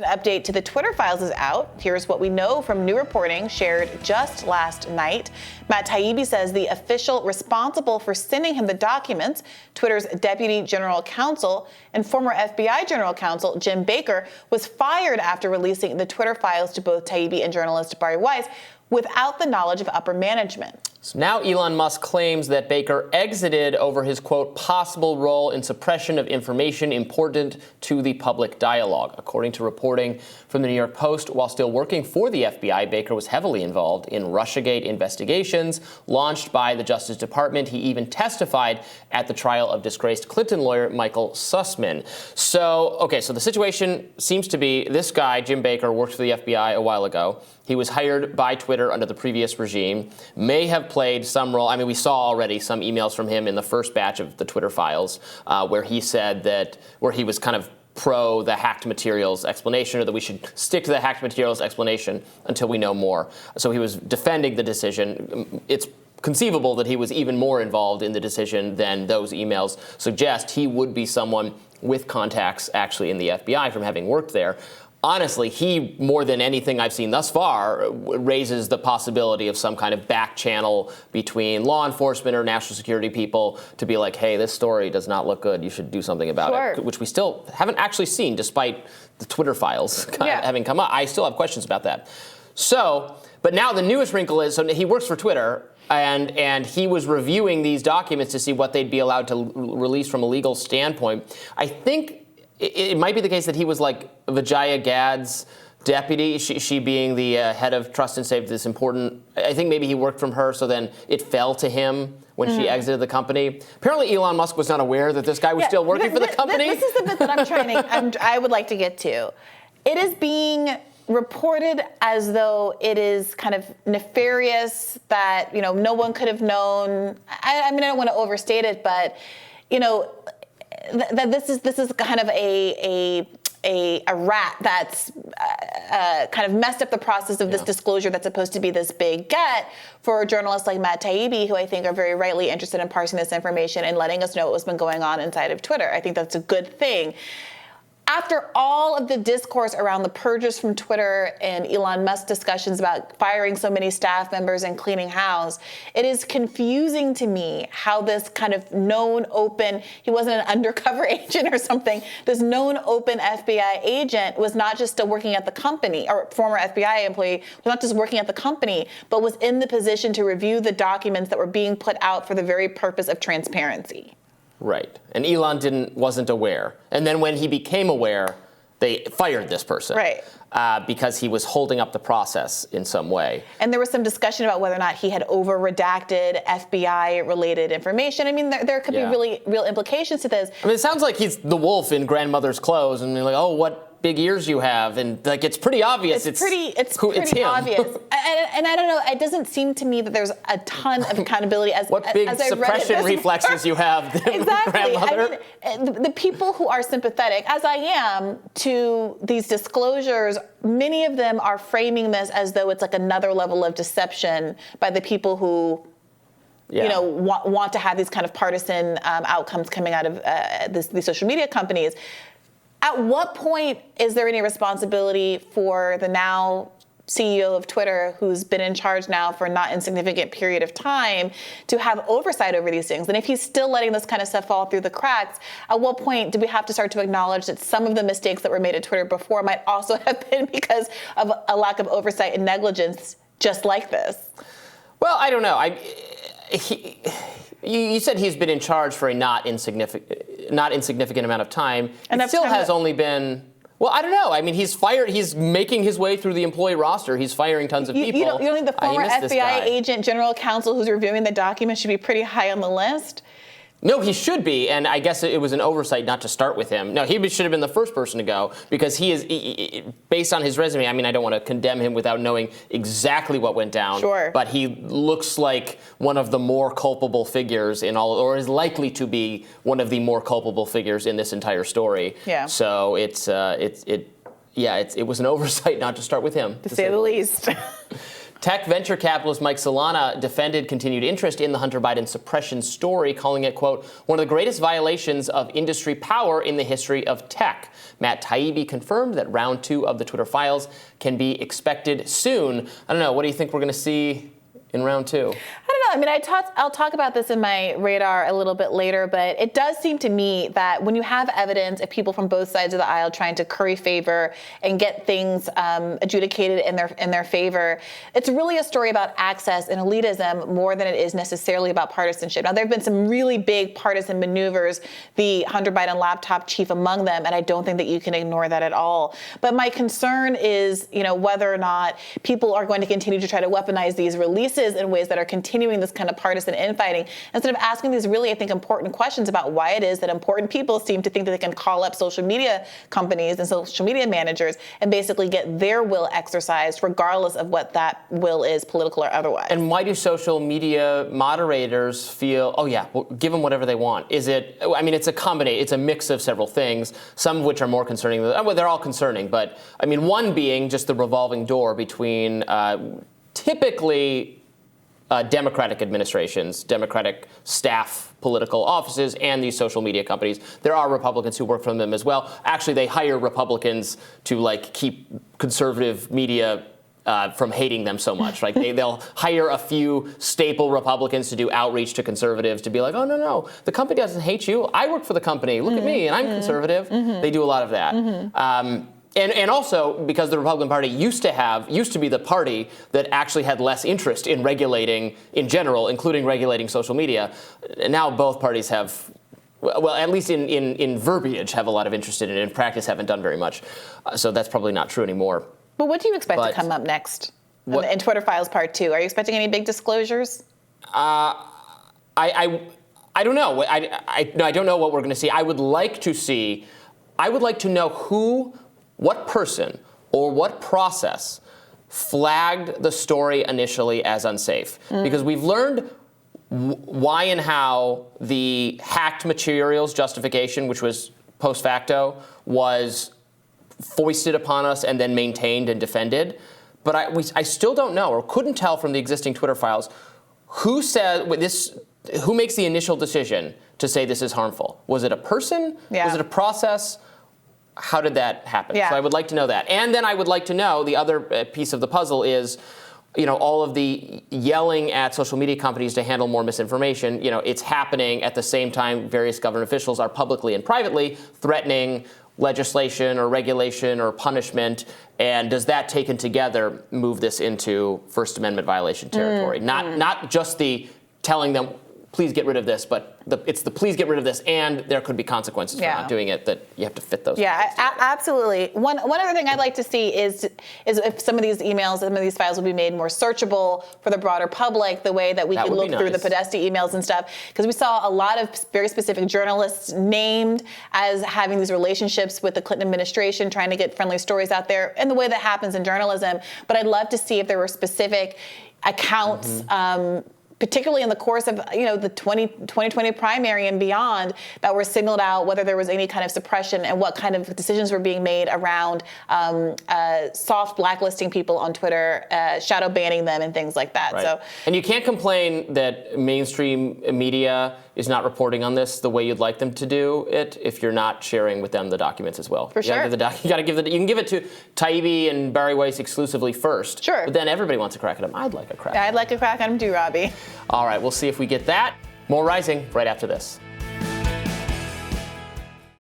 An update to the Twitter files is out. Here's what we know from new reporting shared just last night. Matt Taibbi says the official responsible for sending him the documents, Twitter's deputy general counsel and former FBI general counsel Jim Baker, was fired after releasing the Twitter files to both Taibbi and journalist Bari Weiss without the knowledge of upper management. So now Elon Musk claims that Baker exited over his, quote, possible role in suppression of information important to the public dialogue. According to reporting from the New York Post, while still working for the FBI, Baker was heavily involved in Russiagate investigations launched by the Justice Department. He even testified at the trial of disgraced Clinton lawyer Michael Sussman. So the situation seems to be this guy, Jim Baker, worked for the FBI a while ago. He was hired by Twitter under the previous regime, may have played some role. I mean, we saw already some emails from him in the first batch of the Twitter files where he said that, where he was kind of pro the hacked materials explanation, or that we should stick to the hacked materials explanation until we know more. So he was defending the decision. It's conceivable that he was even more involved in the decision than those emails suggest. He would be someone with contacts actually in the FBI from having worked there. Honestly, he, more than anything I've seen thus far, raises the possibility of some kind of back channel between law enforcement or national security people to be like, hey, this story does not look good. You should do something about it, which we still haven't actually seen despite the Twitter files having come up. I still have questions about that. So, but now the newest wrinkle is, so he works for Twitter, and he was reviewing these documents to see what they'd be allowed to release from a legal standpoint. I think it might be the case that he was like Vijaya Gad's deputy, she being the head of trust and safety, this important. I think maybe he worked from her, so then it fell to him when she exited the company. Apparently Elon Musk was not aware that this guy was still working for the company. This is the bit that I would like to get to. It is being reported as though it is kind of nefarious, that, no one could have known. I mean, I don't want to overstate it, but, that this is kind of a rat that's kind of messed up the process of this disclosure that's supposed to be this big get for journalists like Matt Taibbi, who I think are very rightly interested in parsing this information and letting us know what's been going on inside of Twitter. I think that's a good thing. After all of the discourse around the purges from Twitter and Elon Musk discussions about firing so many staff members and cleaning house, it is confusing to me how this kind of known open, he wasn't an undercover agent or something, this known open FBI agent was not just still working at the company, or former FBI employee, was not just working at the company, but was in the position to review the documents that were being put out for the very purpose of transparency. Right. And Elon wasn't aware. And then when he became aware, they fired this person. Right. Because he was holding up the process in some way. And there was some discussion about whether or not he had over-redacted FBI-related information. I mean, there could be real implications to this. I mean, it sounds like he's the wolf in grandmother's clothes, and they're like, oh, what big ears you have, and like it's pretty obvious. It's pretty obvious. And I don't know. It doesn't seem to me that there's a ton of accountability as what big suppression reflexes you have, exactly. grandmother. I mean, the people who are sympathetic, as I am, to these disclosures, many of them are framing this as though it's like another level of deception by the people who want to have these kind of partisan outcomes coming out of these social media companies. At what point is there any responsibility for the now CEO of Twitter, who's been in charge now for a not insignificant period of time, to have oversight over these things? And if he's still letting this kind of stuff fall through the cracks, at what point do we have to start to acknowledge that some of the mistakes that were made at Twitter before might also have been because of a lack of oversight and negligence just like this? Well, I don't know. You said he's been in charge for a not insignificant amount of time. And it still has only been, well, I don't know. I mean, he's making his way through the employee roster. He's firing tons of people. You don't think the former FBI agent, general counsel who's reviewing the document should be pretty high on the list? No, he should be, and I guess it was an oversight not to start with him. No, he should have been the first person to go, because he is, based on his resume, I mean, I don't want to condemn him without knowing exactly what went down. Sure. But he looks like one of the more culpable figures in all, or is likely to be one of the more culpable figures in this entire story. Yeah. So it was an oversight not to start with him. To say the least. Tech venture capitalist Mike Solana defended continued interest in the Hunter Biden suppression story, calling it, quote, one of the greatest violations of industry power in the history of tech. Matt Taibbi confirmed that round 2 of the Twitter files can be expected soon. I don't know. What do you think we're going to see in round 2? I don't know. I mean, I'll talk about this in my radar a little bit later, but it does seem to me that when you have evidence of people from both sides of the aisle trying to curry favor and get things adjudicated in their favor, it's really a story about access and elitism more than it is necessarily about partisanship. Now, there have been some really big partisan maneuvers, the Hunter Biden laptop chief among them, and I don't think that you can ignore that at all. But my concern is, whether or not people are going to continue to try to weaponize these releases in ways that are continuing this kind of partisan infighting, instead of asking these really, I think, important questions about why it is that important people seem to think that they can call up social media companies and social media managers and basically get their will exercised, regardless of what that will is, political or otherwise. And why do social media moderators feel, oh yeah, well, give them whatever they want? It's a mix of several things, some of which are more concerning. Well, they're all concerning, but one being just the revolving door between typically Democratic administrations, Democratic staff, political offices, and these social media companies. There are Republicans who work for them as well. Actually, they hire Republicans to keep conservative media from hating them so much. They'll hire a few staple Republicans to do outreach to conservatives to be like, oh, no, the company doesn't hate you. I work for the company. Look at me, and I'm conservative. They do a lot of that. And also, because the Republican Party used to be the party that actually had less interest in regulating in general, including regulating social media. And now both parties have, well, at least in verbiage, have a lot of interest in it. In practice, haven't done very much. So that's probably not true anymore. But what do you expect to come up next in Twitter Files Part 2? Are you expecting any big disclosures? I don't know. I don't know what we're going to see. I would like to know what person or what process flagged the story initially as unsafe. Because we've learned why and how the hacked materials justification, which was post facto, was foisted upon us and then maintained and defended. But I still don't know, or couldn't tell from the existing Twitter files, who makes the initial decision to say this is harmful. Was it a person? Yeah. Was it a process? How did that happen? Yeah. So I would like to know that. And then I would like to know, the other piece of the puzzle is, all of the yelling at social media companies to handle more misinformation. It's happening at the same time various government officials are publicly and privately threatening legislation or regulation or punishment. And does that taken together move this into First Amendment violation territory? Not just the telling them, please get rid of this, but it's the please get rid of this, and there could be consequences for not doing it, that you have to fit those. Yeah, absolutely. One other thing I'd like to see is if some of these emails, some of these files will be made more searchable for the broader public, the way that we can look through the Podesta emails and stuff. Because we saw a lot of very specific journalists named as having these relationships with the Clinton administration, trying to get friendly stories out there, in the way that happens in journalism. But I'd love to see if there were specific accounts, particularly in the course of the 2020 primary and beyond, that were signaled out, whether there was any kind of suppression and what kind of decisions were being made around soft blacklisting people on Twitter, shadow banning them, and things like that. Right. And you can't complain that mainstream media is not reporting on this the way you'd like them to do it if you're not sharing with them the documents as well. For sure. You can give it to Taibbi and Barry Weiss exclusively first. Sure. But then everybody wants a crack at them. I'd like a crack. Yeah, I'd like a crack at them too, Robbie. All right, we'll see if we get that. More Rising right after this.